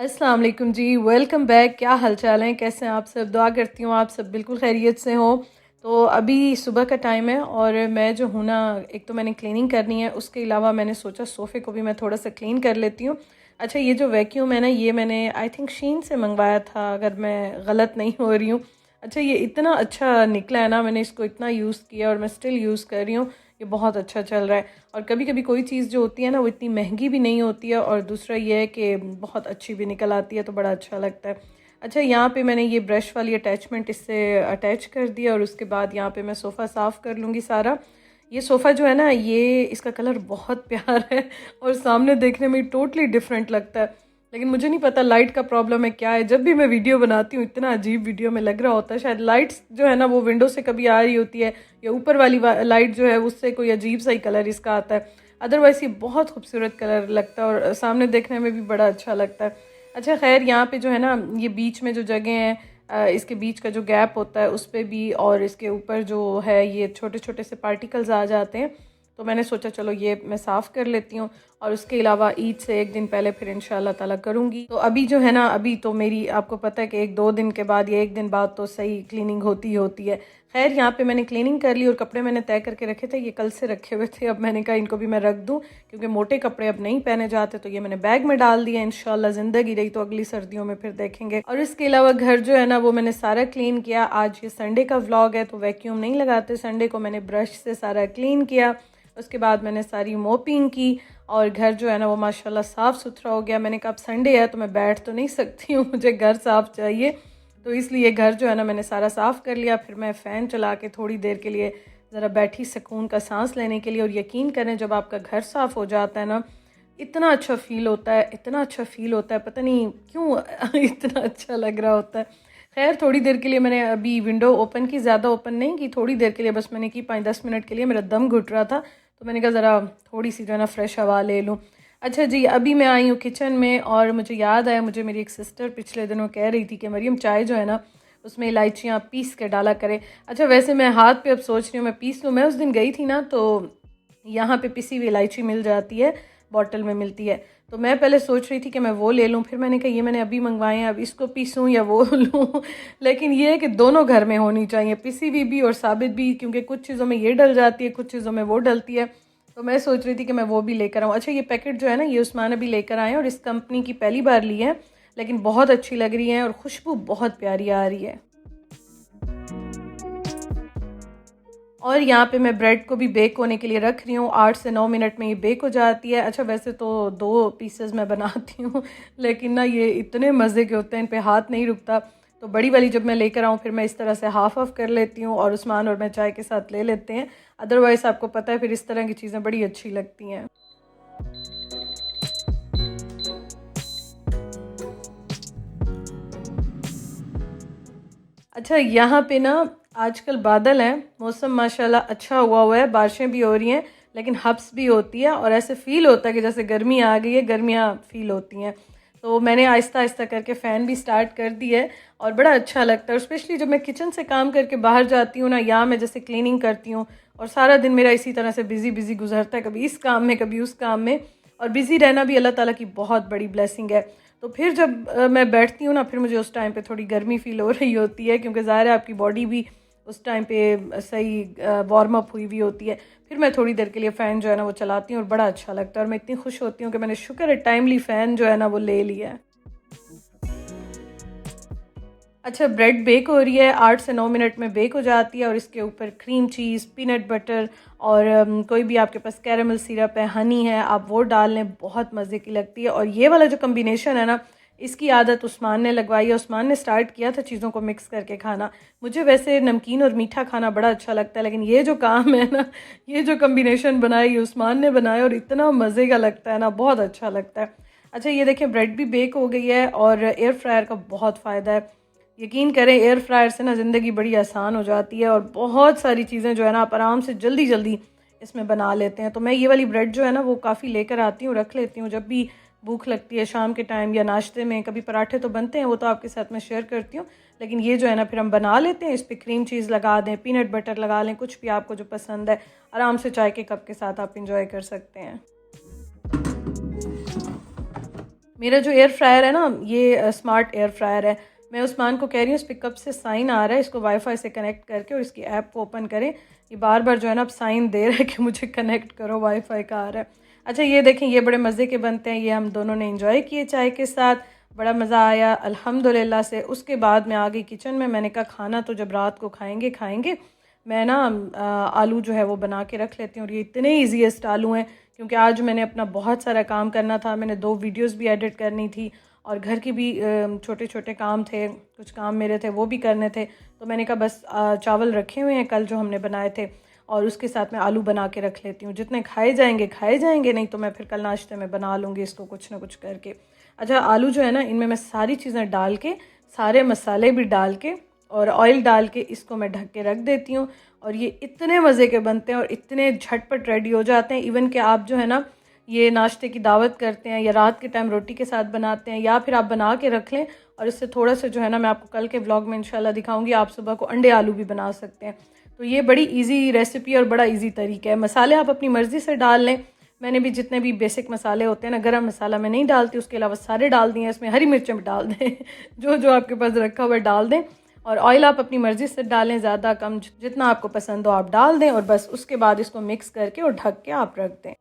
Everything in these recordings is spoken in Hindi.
अस्सलाम वालेकुम जी, वेलकम बैक। क्या हाल चाल हैं, कैसे हैं आप सब? दुआ करती हूँ आप सब बिल्कुल खैरियत से हो। तो अभी सुबह का टाइम है और मैं जो हूँ ना, एक तो मैंने क्लीनिंग करनी है, उसके अलावा मैंने सोचा सोफ़े को भी मैं थोड़ा सा क्लीन कर लेती हूँ। अच्छा, ये जो वैक्यूम है ना, ये मैंने आई थिंक शीन से मंगवाया था, अगर मैं गलत नहीं हो रही हूँ। अच्छा, ये इतना अच्छा निकला है ना, मैंने इसको इतना यूज़ किया और मैं स्टिल यूज़ कर रही हूँ। ये बहुत अच्छा चल रहा है। और कभी कभी कोई चीज़ जो होती है ना, वो इतनी महंगी भी नहीं होती है, और दूसरा ये है कि बहुत अच्छी भी निकल आती है, तो बड़ा अच्छा लगता है। अच्छा, यहाँ पे मैंने ये ब्रश वाली अटैचमेंट इससे अटैच कर दिया, और उसके बाद यहाँ पे मैं सोफ़ा साफ़ कर लूँगी सारा। ये सोफ़ा जो है ना, ये इसका कलर बहुत प्यारा है और सामने देखने में टोटली डिफरेंट लगता है। लेकिन मुझे नहीं पता लाइट का प्रॉब्लम है क्या है, जब भी मैं वीडियो बनाती हूँ इतना अजीब वीडियो में लग रहा होता है। शायद लाइट्स जो है ना, वो विंडो से कभी आ रही होती है, या ऊपर वाली लाइट जो है उससे कोई अजीब सा ही कलर इसका आता है। अदरवाइज़ ये बहुत खूबसूरत कलर लगता है और सामने देखने में भी बड़ा अच्छा लगता है। अच्छा खैर, यहाँ पे जो है ना, ये बीच में जो जगह है, इसके बीच का जो गैप होता है उस पर भी, और इसके ऊपर जो है ये छोटे छोटे से पार्टिकल्स आ जाते हैं। तो मैंने सोचा चलो ये मैं साफ़ कर लेती हूँ, और उसके अलावा ईद से एक दिन पहले फिर इंशाल्लाह ताला करूँगी। तो अभी जो है ना, अभी तो मेरी आपको पता है कि एक दो दिन के बाद या एक दिन बाद तो सही क्लीनिंग होती ही होती है। खैर, यहाँ पे मैंने क्लीनिंग कर ली और कपड़े मैंने तय करके रखे थे, ये कल से रखे हुए थे। अब मैंने कहा इनको भी मैं रख दूँ, क्योंकि मोटे कपड़े अब नहीं पहने जाते, तो ये मैंने बैग में डाल दिया। इंशाल्लाह ज़िंदगी रही तो अगली सर्दियों में फिर देखेंगे। और इसके अलावा घर जो है ना, वो मैंने सारा क्लीन किया। आज ये संडे का व्लॉग है, तो वैक्यूम नहीं लगाते संडे को, मैंने ब्रश से सारा क्लीन किया। उसके बाद मैंने सारी मोपिंग की, और घर जो है ना, वो माशाल्लाह साफ़ सुथरा हो गया। मैंने कहा अब संडे है तो मैं बैठ तो नहीं सकती हूँ, मुझे घर साफ़ चाहिए। तो इसलिए घर जो है ना, मैंने सारा साफ़ कर लिया। फिर मैं फ़ैन चला के थोड़ी देर के लिए ज़रा बैठी सुकून का सांस लेने के लिए। और यकीन करें, जब आपका घर साफ़ हो जाता है ना, इतना अच्छा फ़ील होता है, इतना अच्छा फ़ील होता है, पता नहीं क्यों इतना अच्छा लग रहा होता है। खैर, थोड़ी देर के लिए मैंने अभी विंडो ओपन की, ज़्यादा ओपन नहीं की, थोड़ी देर के लिए बस मैंने की, 5-10 मिनट के लिए। मेरा दम घुट रहा था, तो मैंने कहा ज़रा थोड़ी सी जो है ना फ्रेश हवा ले लूँ। अच्छा जी, अभी मैं आई हूँ किचन में, और मुझे याद आया, मुझे मेरी एक सिस्टर पिछले दिनों कह रही थी कि मरियम, चाय जो है ना, उसमें इलायचियाँ पीस के डाला करे। अच्छा, वैसे मैं हाथ पे अब सोच रही हूँ मैं पीस लूँ। मैं उस दिन गई थी ना, तो यहाँ पे पिसी हुई इलायची मिल जाती है, बॉटल में मिलती है। तो मैं पहले सोच रही थी कि मैं वो ले लूँ, फिर मैंने कहा ये मैंने अभी मंगवाए हैं, अब इसको पीसूँ या वो लूँ। लेकिन ये है कि दोनों घर में होनी चाहिए, पिसी हुई भी और साबित भी, क्योंकि कुछ चीज़ों में ये डल जाती है, कुछ चीज़ों में वो डलती है। तो मैं सोच रही थी कि मैं वो भी लेकर आऊँ। अच्छा, ये पैकेट जो है ना, ये उस्मान अभी लेकर आए हैं, और इस कंपनी की पहली बार ली है, लेकिन बहुत अच्छी लग रही है और खुशबू बहुत प्यारी आ रही है। और यहाँ पे मैं ब्रेड को भी बेक होने के लिए रख रही हूँ, 8 से 9 मिनट में ये बेक हो जाती है। अच्छा, वैसे तो 2 पीसेस मैं बनाती हूँ, लेकिन ना ये इतने मज़े के होते हैं, इन पे हाथ नहीं रुकता। तो बड़ी वाली जब मैं लेकर आऊँ, फिर मैं इस तरह से हाफ़ ऑफ कर लेती हूँ, और उस्मान और मैं चाय के साथ ले लेते हैं। अदरवाइज़ आपको पता है, फिर इस तरह की चीज़ें बड़ी अच्छी लगती हैं। अच्छा, यहाँ पे ना आजकल बादल हैं, मौसम माशाल्लाह अच्छा हुआ है, बारिशें भी हो रही हैं, लेकिन हब्स भी होती है, और ऐसे फ़ील होता है कि जैसे गर्मी आ गई है, गर्मियाँ फ़ील होती हैं। तो मैंने आहिस्ता आहिस्ता करके फ़ैन भी स्टार्ट कर दी है, और बड़ा अच्छा लगता है। और स्पेशली जब मैं किचन से काम करके बाहर जाती हूँ ना, यहाँ मैं जैसे क्लीनिंग करती हूँ, और सारा दिन मेरा इसी तरह से बिज़ी बिज़ी गुजरता है, कभी इस काम में कभी उस काम में। और बिज़ी रहना भी अल्लाह ताला की बहुत बड़ी ब्लेसिंग है। तो फिर जब मैं बैठती हूँ ना, फिर मुझे उस टाइम पे थोड़ी गर्मी फ़ील हो रही होती है, क्योंकि ज़ाहिर है आपकी बॉडी भी उस टाइम पे सही वार्म अप हुई हुई होती है। फिर मैं थोड़ी देर के लिए फ़ैन जो है ना वो चलाती हूँ, और बड़ा अच्छा लगता है, और मैं इतनी खुश होती हूँ कि मैंने शुक्र है टाइमली फ़ैन जो है ना वो ले लिया है। अच्छा, ब्रेड बेक हो रही है, 8 से 9 मिनट में बेक हो जाती है, और इसके ऊपर क्रीम चीज़, पीनट बटर, और कोई भी आपके पास कैरेमल सिरप है, हनी है, आप वो डाल लें, बहुत मज़े की लगती है। और ये वाला जो कम्बिनेशन है ना, इसकी आदत उस्मान ने लगवाई है। उस्मान ने स्टार्ट किया था चीज़ों को मिक्स करके खाना। मुझे वैसे नमकीन और मीठा खाना बड़ा अच्छा लगता है, लेकिन ये जो काम है ना, ये जो कम्बिनेशन बनाई ये उस्मान ने बनाया, और इतना मज़े का लगता है ना, बहुत अच्छा लगता है। अच्छा, ये देखें, ब्रेड भी बेक हो गई है, और एयर फ्रायर का बहुत फ़ायदा है। यकीन करें, एयर फ्रायर से ना ज़िंदगी बड़ी आसान हो जाती है, और बहुत सारी चीज़ें जो है ना आप आराम से जल्दी जल्दी इसमें बना लेते हैं। तो मैं ये वाली ब्रेड जो है ना वो काफ़ी लेकर आती हूँ, रख लेती हूँ, जब भी भूख लगती है शाम के टाइम या नाश्ते में। कभी पराठे तो बनते हैं, वो तो आपके साथ मैं शेयर करती हूँ, लेकिन ये जो है ना फिर हम बना लेते हैं। इस पर क्रीम चीज़ लगा दें, पीनट बटर लगा लें, कुछ भी आपको जो पसंद है, आराम से चाय के कप के साथ आप इंजॉय कर सकते हैं। मेरा जो एयर फ्रायर है ना, ये स्मार्ट एयर फ्रायर है। मैं उस्मान को कह रही हूँ, इस पे कब से साइन आ रहा है, इसको वाईफाई से कनेक्ट करके और इसकी ऐप को ओपन करें। ये बार बार जो है ना अब साइन दे रहा है कि मुझे कनेक्ट करो, वाईफाई का आ रहा है। अच्छा ये देखें, ये बड़े मज़े के बनते हैं। ये हम दोनों ने इंजॉय किए चाय के साथ, बड़ा मज़ा आया अल्हम्दुलिल्लाह से। उसके बाद मैं आ गई किचन में। मैंने कहा खाना तो जब रात को खाएंगे खाएंगे, मैं ना आलू जो है वो बना के रख लेती हूँ। और ये इतने ईजीएस्ट आलू हैं, क्योंकि आज मैंने अपना बहुत सारा काम करना था। मैंने 2 वीडियोस भी एडिट करनी थी और घर की भी छोटे छोटे काम थे, कुछ काम मेरे थे वो भी करने थे। तो मैंने कहा बस चावल रखे हुए हैं कल जो हमने बनाए थे, और उसके साथ मैं आलू बना के रख लेती हूँ। जितने खाए जाएंगे, नहीं तो मैं फिर कल नाश्ते में बना लूँगी इसको कुछ ना कुछ करके। अच्छा आलू जो है ना, इनमें मैं सारी चीज़ें डाल के, सारे मसाले भी डाल के और ऑयल डाल के इसको मैं ढक के रख देती हूँ। और ये इतने मज़े के बनते हैं और इतने झटपट रेडी हो जाते हैं। इवन कि आप जो है ना, ये नाश्ते की दावत करते हैं या रात के टाइम रोटी के साथ बनाते हैं, या फिर आप बना के रख लें। और इससे थोड़ा सा जो है ना, मैं आपको कल के व्लॉग में इंशाल्लाह दिखाऊंगी, आप सुबह को अंडे आलू भी बना सकते हैं। तो ये बड़ी इजी रेसिपी और बड़ा इजी तरीका है। मसाले आप अपनी मर्ज़ी से डाल लें। मैंने भी जितने भी बेसिक मसाले होते हैं ना, गरम मसाला मैं नहीं डालती, उसके अलावा सारे डाल दिए। इसमें हरी मिर्चें भी डाल दें जो जो आपके पास रखा हुआ है डाल दें। और ऑयल आप अपनी मर्ज़ी से डालें, ज़्यादा कम जितना आपको पसंद हो आप डाल दें। और बस उसके बाद इसको मिक्स करके और ढक के आप रख दें।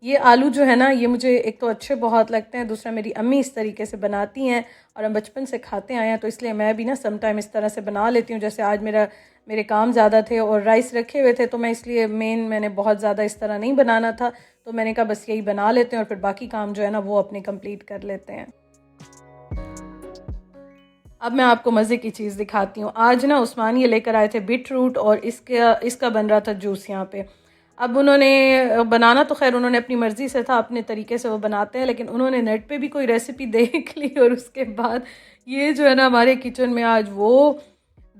ये आलू जो है ना, ये मुझे एक तो अच्छे बहुत लगते हैं, दूसरा मेरी अम्मी इस तरीके से बनाती हैं और हम बचपन से खाते आए हैं, तो इसलिए मैं भी ना सम टाइम इस तरह से बना लेती हूँ। जैसे आज मेरे काम ज़्यादा थे और राइस रखे हुए थे, तो मैं इसलिए मैंने बहुत ज़्यादा इस तरह नहीं बनाना था, तो मैंने कहा बस यही बना लेते हैं और फिर बाकी काम जो है ना वो अपने कंप्लीट कर लेते हैं। अब मैं आपको मज़े की चीज़ दिखाती हूँ। आज ना उस्मान ये लेकर आए थे बीट रूट, और इसका बन रहा था जूस यहाँ पे। अब उन्होंने बनाना तो खैर उन्होंने अपनी मर्ज़ी से था, अपने तरीके से वो बनाते हैं, लेकिन उन्होंने नेट पे भी कोई रेसिपी देख ली और उसके बाद ये जो है ना, हमारे किचन में आज वो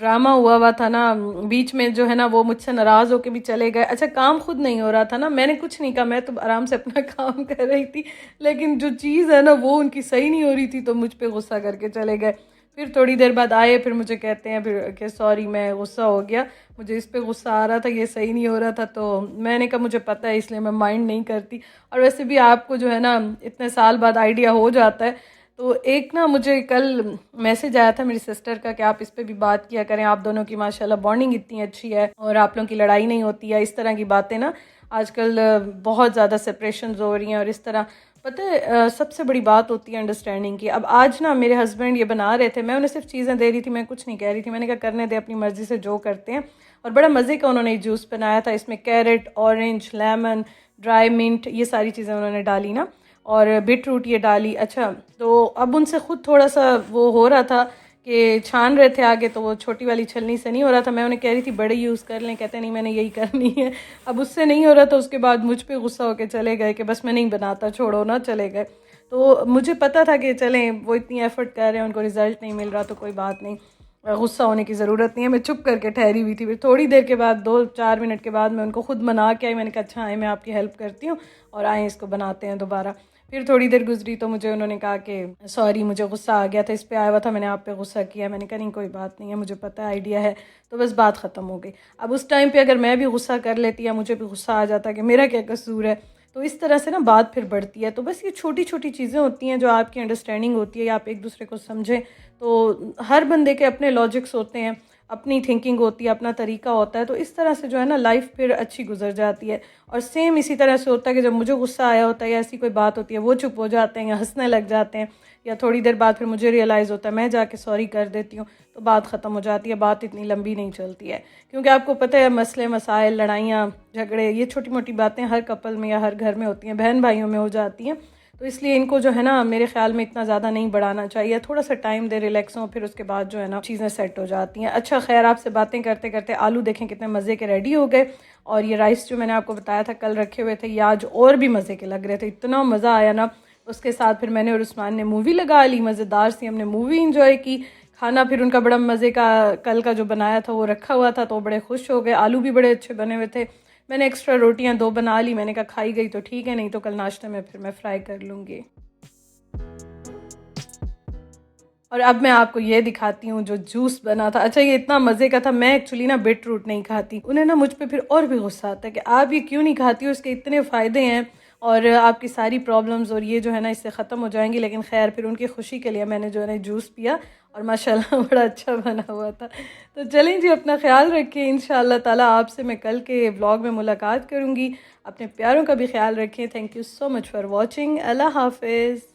ड्रामा हुआ था ना। बीच में जो है ना वो मुझसे नाराज़ होके भी चले गए। अच्छा काम खुद नहीं हो रहा था ना, मैंने कुछ नहीं कहा, मैं तो आराम से अपना काम कर रही थी, लेकिन जो चीज़ है ना वो उनकी सही नहीं हो रही थी, तो मुझ पे गुस्सा करके चले गए। फिर थोड़ी देर बाद आए, फिर मुझे कहते हैं फिर कि सॉरी मैं गुस्सा हो गया, मुझे इस पे गुस्सा आ रहा था, ये सही नहीं हो रहा था। तो मैंने कहा मुझे पता है, इसलिए मैं माइंड नहीं करती। और वैसे भी आपको जो है ना इतने साल बाद आइडिया हो जाता है। तो एक ना मुझे कल मैसेज आया था मेरी सिस्टर का कि आप इस पे भी बात किया करें, आप दोनों की माशाल्लाह बॉन्डिंग इतनी अच्छी है और आप लोगों की लड़ाई नहीं होती है। इस तरह की बातें ना आजकल बहुत ज़्यादा सेपरेशंस हो रही हैं, और इस तरह पता है सबसे बड़ी बात होती है अंडरस्टैंडिंग की। अब आज ना मेरे हस्बैंड ये बना रहे थे, मैं उन्हें सिर्फ चीज़ें दे रही थी, मैं कुछ नहीं कह रही थी। मैंने कहा करने दे, अपनी मर्ज़ी से जो करते हैं। और बड़ा मज़े का उन्होंने जूस बनाया था, इसमें carrot, orange, lemon, dry mint, ये सारी चीज़ें उन्होंने डाली ना, और बीट रूट ये डाली। अच्छा तो अब उनसे ख़ुद थोड़ा सा वो हो रहा था कि छान रहे थे आगे, तो वो छोटी वाली छलनी से नहीं हो रहा था। मैं उन्हें कह रही थी बड़े यूज़ कर लें, कहते नहीं मैंने यही करनी है। अब उससे नहीं हो रहा था, उसके बाद मुझ पे गुस्सा होकर चले गए कि बस मैं नहीं बनाता, छोड़ो ना, चले गए। तो मुझे पता था कि चलें वो इतनी एफ़र्ट कर रहे हैं, उनको रिज़ल्ट नहीं मिल रहा, तो कोई बात नहीं, गुस्सा होने की ज़रूरत नहीं है। मैं चुप करके ठहरी हुई थी। फिर थोड़ी देर के बाद 2-4 मिनट के बाद मैं उनको खुद मना के आई। मैंने कहा अच्छा आए, मैं आपकी हेल्प करती हूँ और आए इसको बनाते हैं दोबारा। फिर थोड़ी देर गुजरी तो मुझे उन्होंने कहा कि सॉरी मुझे गुस्सा आ गया था, इस पे आया हुआ था, मैंने आप पे गुस्सा किया। मैंने कहा नहीं कोई बात नहीं है, मुझे पता है, आइडिया है। तो बस बात ख़त्म हो गई। अब उस टाइम पे अगर मैं भी गुस्सा कर लेती या मुझे भी गुस्सा आ जाता कि मेरा क्या कसूर है, तो इस तरह से ना बात फिर बढ़ती है। तो बस ये छोटी छोटी चीज़ें होती हैं जो आपकी अंडरस्टैंडिंग होती है, या आप एक दूसरे को समझें। तो हर बंदे के अपने लॉजिक्स होते हैं, अपनी थिंकिंग होती है, अपना तरीका होता है। तो इस तरह से जो है ना लाइफ फिर अच्छी गुजर जाती है। और सेम इसी तरह से होता है कि जब मुझे गुस्सा आया होता है या ऐसी कोई बात होती है, वो चुप हो जाते हैं या हंसने लग जाते हैं, या थोड़ी देर बाद फिर मुझे रियलाइज़ होता है, मैं जाके सॉरी कर देती हूँ, तो बात ख़त्म हो जाती है। बात इतनी लंबी नहीं चलती है, क्योंकि आपको पता है मसले मसाइल, लड़ाइयाँ, झगड़े, ये छोटी मोटी बातें हर कपल में या हर घर में होती हैं, बहन भाइयों में हो जाती हैं। तो इसलिए इनको जो है ना मेरे ख्याल में इतना ज़्यादा नहीं बढ़ाना चाहिए, थोड़ा सा टाइम दे, रिलैक्स हो, फिर उसके बाद जो है ना चीज़ें सेट हो जाती हैं। अच्छा खैर, आपसे बातें करते करते आलू देखें कितने मज़े के रेडी हो गए। और ये राइस जो मैंने आपको बताया था कल रखे हुए थे, ये आज और भी मज़े के लग रहे थे, इतना मज़ा आया ना। उसके साथ फिर मैंने और उस्मान ने मूवी लगा ली, मज़ेदार सी हमने मूवी इंजॉय की। खाना फिर उनका बड़ा मज़े का कल का जो बनाया था वो रखा हुआ था, तो बड़े खुश हो गए। आलू भी बड़े अच्छे बने हुए थे। मैंने एक्स्ट्रा रोटियां 2 बना ली, मैंने कहा खाई गई तो ठीक है, नहीं तो कल नाश्ते में फिर मैं फ्राई कर लूँगी। और अब मैं आपको ये दिखाती हूँ जो जूस बना था। अच्छा, ये इतना मज़े का था। मैं एक्चुअली ना बीट रूट नहीं खाती। उन्हें ना मुझ पे फिर और भी गुस्सा आता है कि आप ये क्यों नहीं खाती हो, इसके इतने फ़ायदे हैं और आपकी सारी प्रॉब्लम्स और ये जो है ना इससे ख़त्म हो जाएंगी। लेकिन खैर, फिर उनकी खुशी के लिए मैंने जो है ना जूस पिया और माशाल्लाह बड़ा अच्छा बना हुआ था। तो चलें जी, अपना ख्याल रखें। इंशाअल्लाह ताला आपसे मैं कल के व्लॉग में मुलाकात करूँगी। अपने प्यारों का भी ख्याल रखें। Thank you so much for watching. अल्लाह हाफिज़।